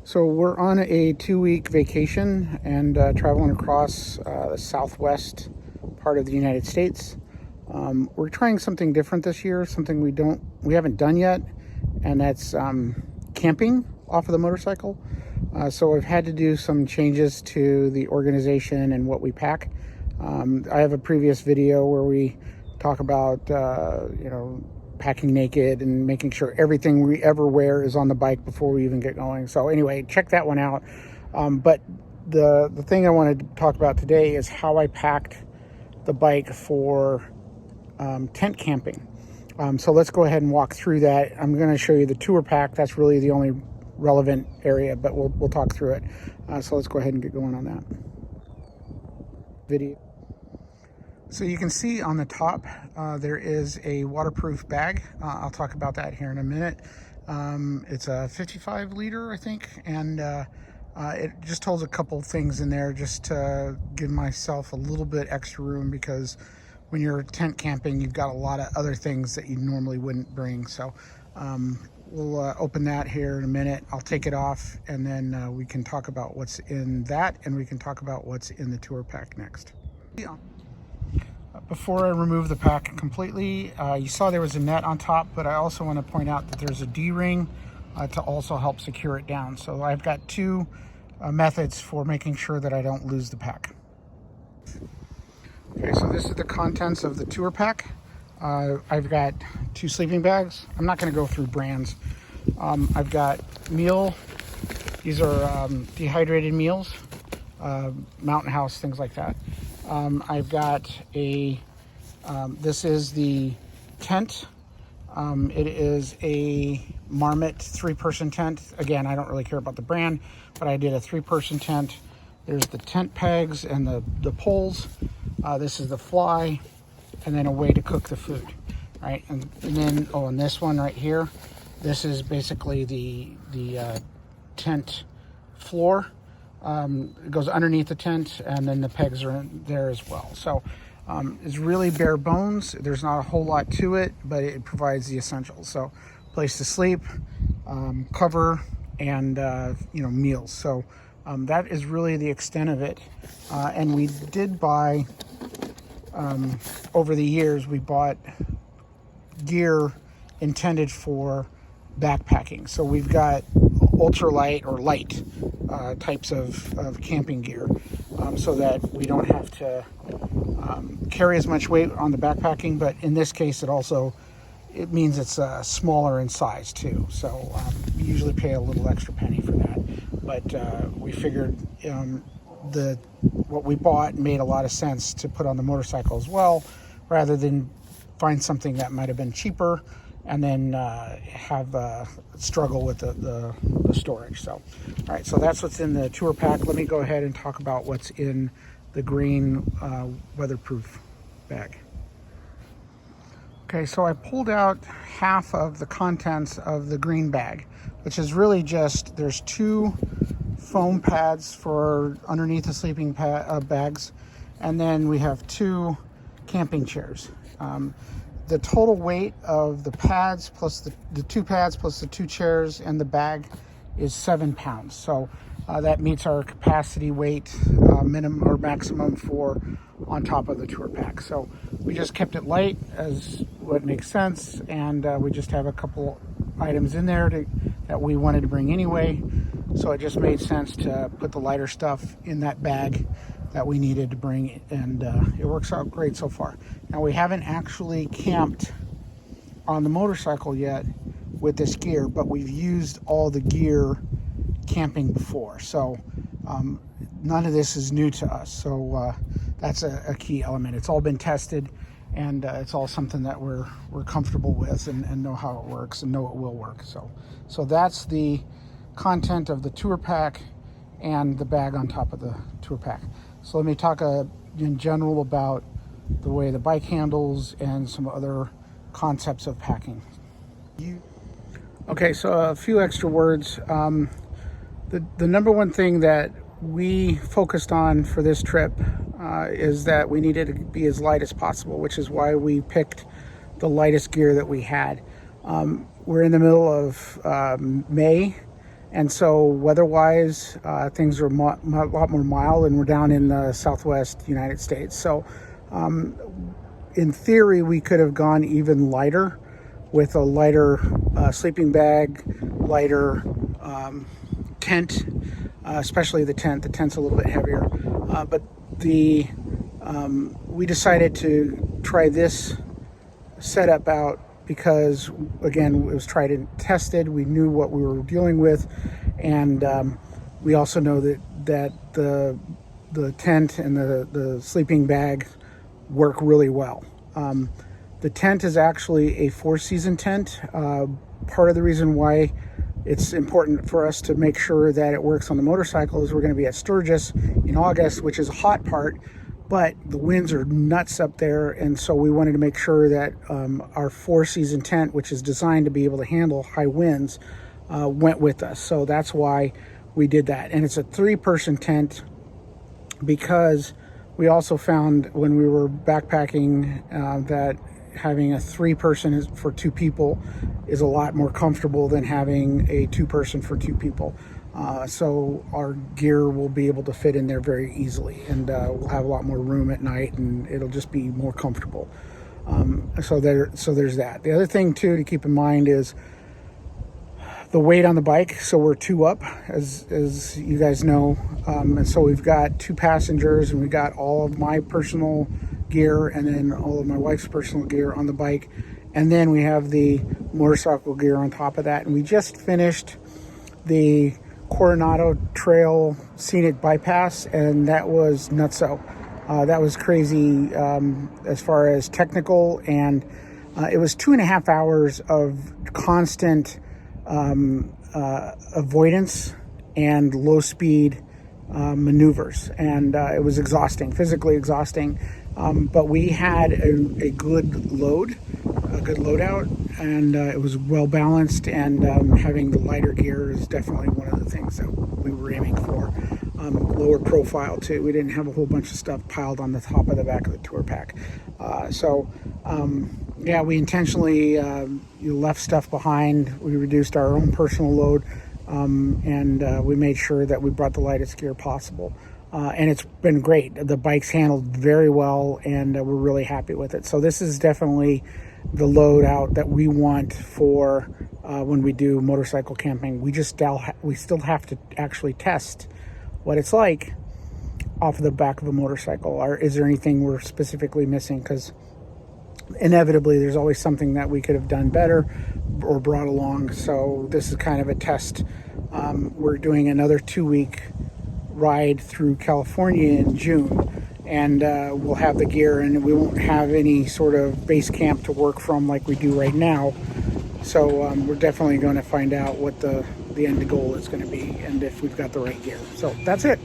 So we're on a 2-week vacation and traveling across the southwest part of the United States. We're trying something different this year, something we haven't done yet, and that's camping off of the motorcycle. So I've had to do some changes to the organization and what we pack. I have a previous video where we talk about packing naked and making sure everything we ever wear is on the bike before we even get going. So anyway, check that one out. But the thing I wanted to talk about today is how I packed the bike for tent camping. So let's go ahead and walk through that. I'm going to show you the tour pack. That's really the only relevant area, but we'll talk through it. So let's go ahead and get going on that video. So you can see on the top there is a waterproof bag. I'll talk about that here in a minute. It's a 55 liter, I think, and it just holds a couple things in there just to give myself a little bit extra room, because when you're tent camping, you've got a lot of other things that you normally wouldn't bring. So we'll open that here in a minute. I'll take it off, and then we can talk about what's in that, and we can talk about what's in the tour pack next. Yeah. Before I remove the pack completely, you saw there was a net on top, but I also want to point out that there's a D-ring to also help secure it down. So I've got two methods for making sure that I don't lose the pack. Okay, so this is the contents of the tour pack. I've got 2 sleeping bags. I'm not going to go through brands. I've got meal. These are dehydrated meals, Mountain House, things like that. I've got this is the tent. It is a Marmot 3-person tent. Again, I don't really care about the brand, but I did a 3-person tent. There's the tent pegs and the poles. This is the fly, and then a way to cook the food, right? And then, and this one right here, this is basically the tent floor. It goes underneath the tent, and then the pegs are in there as well. So it's really bare bones. There's not a whole lot to it, but it provides the essentials. So place to sleep, cover, and meals. So that is really the extent of it. And we did buy, over the years, we bought gear intended for backpacking. So we've got ultralight or light types of camping gear, so that we don't have to carry as much weight on the backpacking. But in this case, it means it's smaller in size too. So we usually pay a little extra penny for that. But we figured what we bought made a lot of sense to put on the motorcycle as well, rather than find something that might have been cheaper and then have struggle with the storage. So, all right, so that's what's in the tour pack. Let me go ahead and talk about what's in the green weatherproof bag. Okay, so I pulled out half of the contents of the green bag, which is really just, there's 2 foam pads for underneath the sleeping bags, and then we have 2 camping chairs. The total weight of the pads plus the 2 pads plus the 2 chairs and the bag is 7 pounds. So that meets our capacity weight minimum or maximum for on top of the tour pack. So we just kept it light as what makes sense, and we just have a couple items in there that we wanted to bring anyway. So it just made sense to put the lighter stuff in that bag that we needed to bring, and it works out great so far. Now, we haven't actually camped on the motorcycle yet with this gear, but we've used all the gear camping before, so none of this is new to us. So that's a key element. It's all been tested, and it's all something that we're comfortable with and know how it works and know it will work. So that's the content of the tour pack and the bag on top of the tour pack. So let me talk in general about the way the bike handles and some other concepts of packing. Okay, so a few extra words. The number one thing that we focused on for this trip is that we needed to be as light as possible, which is why we picked the lightest gear that we had. We're in the middle of May, And so weather-wise, things are a lot more mild, and we're down in the southwest United States. So in theory, we could have gone even lighter with a lighter sleeping bag, lighter tent, especially the tent. The tent's a little bit heavier. But we decided to try this setup out because, again, it was tried and tested. We knew what we were dealing with, and we also know that the tent and the sleeping bag work really well. The tent is actually a 4-season tent. Part of the reason why it's important for us to make sure that it works on the motorcycle is we're going to be at Sturgis in August, which is a hot part, but the winds are nuts up there, and so we wanted to make sure that our 4-season tent, which is designed to be able to handle high winds, went with us. So that's why we did that. And it's a 3-person tent because we also found when we were backpacking that having a 3-person for 2 people is a lot more comfortable than having a 2-person for 2 people. So our gear will be able to fit in there very easily, and we'll have a lot more room at night, and it'll just be more comfortable. So there's that. The other thing too to keep in mind is the weight on the bike. So we're 2 up, as you guys know, and so we've got 2 passengers, and we got all of my personal gear and then all of my wife's personal gear on the bike, and then we have the motorcycle gear on top of that. And we just finished the Coronado Trail Scenic Bypass, and that was nutso. That was crazy as far as technical, and it was 2.5 hours of constant avoidance and low speed maneuvers, and it was exhausting, physically exhausting, but we had a good loadout, and it was well balanced, and having the lighter gear is definitely one of the things that we were aiming for. Lower profile too. We didn't have a whole bunch of stuff piled on the top of the back of the tour pack. Yeah, we intentionally left stuff behind. We reduced our own personal load, and we made sure that we brought the lightest gear possible. And it's been great. The bike's handled very well, and we're really happy with it. So this is definitely the loadout that we want for when we do motorcycle camping. We still have to actually test what it's like off of the back of a motorcycle. Or is there anything we're specifically missing? Because inevitably there's always something that we could have done better or brought along. So this is kind of a test. We're doing another 2-week ride through California in June, and we'll have the gear, and we won't have any sort of base camp to work from like we do right now. So we're definitely going to find out what the end goal is going to be, and if we've got the right gear. So that's it.